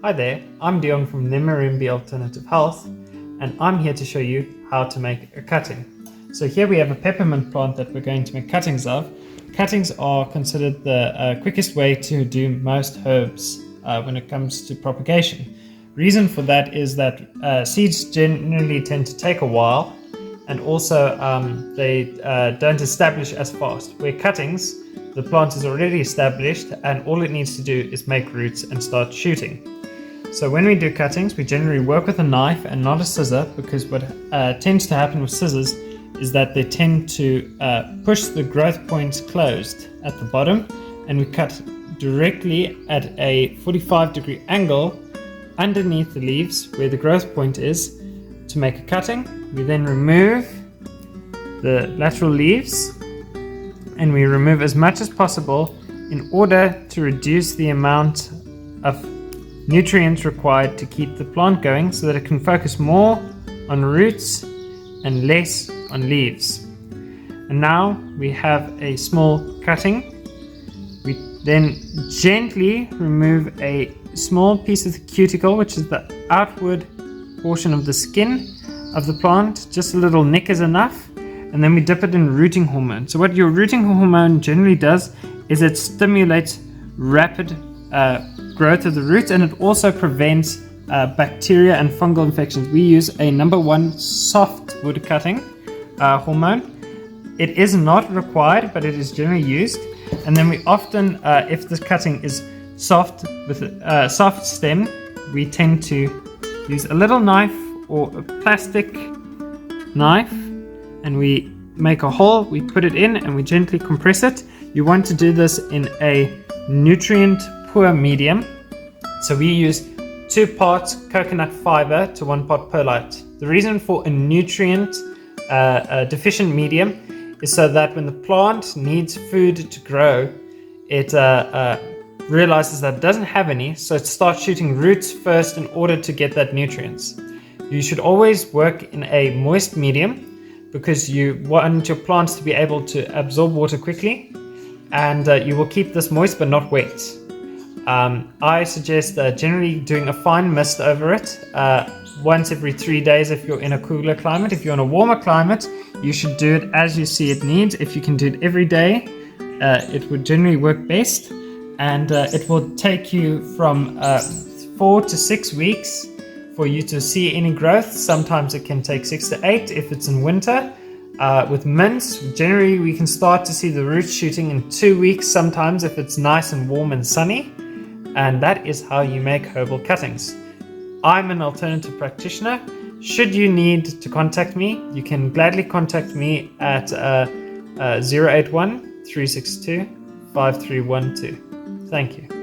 Hi there, I'm Deon from Nimarimbi Alternative Health, and I'm here to show you how to make a cutting. So here we have a peppermint plant that we're going to make cuttings of. Cuttings are considered the quickest way to do most herbs when it comes to propagation. Reason for that is that seeds generally tend to take a while, and also they don't establish as fast. Where cuttings, the plant is already established and all it needs to do is make roots and start shooting. So when we do cuttings, we generally work with a knife and not a scissor, because what tends to happen with scissors is that they tend to push the growth points closed at the bottom, and we cut directly at a 45-degree angle underneath the leaves where the growth point is to make a cutting. We then remove the lateral leaves and we remove as much as possible in order to reduce the amount of nutrients required to keep the plant going, so that it can focus more on roots and less on leaves. And now we have a small cutting. We then gently remove a small piece of the cuticle, which is the outward portion of the skin of the plant. Just a little nick is enough, and then we dip it in rooting hormone. So what your rooting hormone generally does is it stimulates rapid growth of the roots, and it also prevents bacteria and fungal infections. We use a number 1 softwood cutting hormone. It is not required, but it is generally used. And then we often, if the cutting is soft with a soft stem, we tend to use a little knife or a plastic knife, and we make a hole, we put it in, and we gently compress it. You want to do this in a nutrient poor medium. So we use 2 parts coconut fiber to 1 part perlite. The reason for a nutrient deficient medium is so that when the plant needs food to grow, it realizes that it doesn't have any, so it starts shooting roots first in order to get that nutrients. You should always work in a moist medium, because you want your plants to be able to absorb water quickly, and you will keep this moist but not wet. I suggest generally doing a fine mist over it once every 3 days if you're in a cooler climate. If you're in a warmer climate, you should do it as you see it needs. If you can do it every day, it would generally work best, and it will take you from 4 to 6 weeks for you to see any growth. Sometimes it can take 6 to 8 if it's in winter. With mints, generally we can start to see the roots shooting in 2 weeks, sometimes if it's nice and warm and sunny. And that is how you make herbal cuttings. I'm an alternative practitioner. Should you need to contact me, you can gladly contact me at 081 362 5312. Thank you.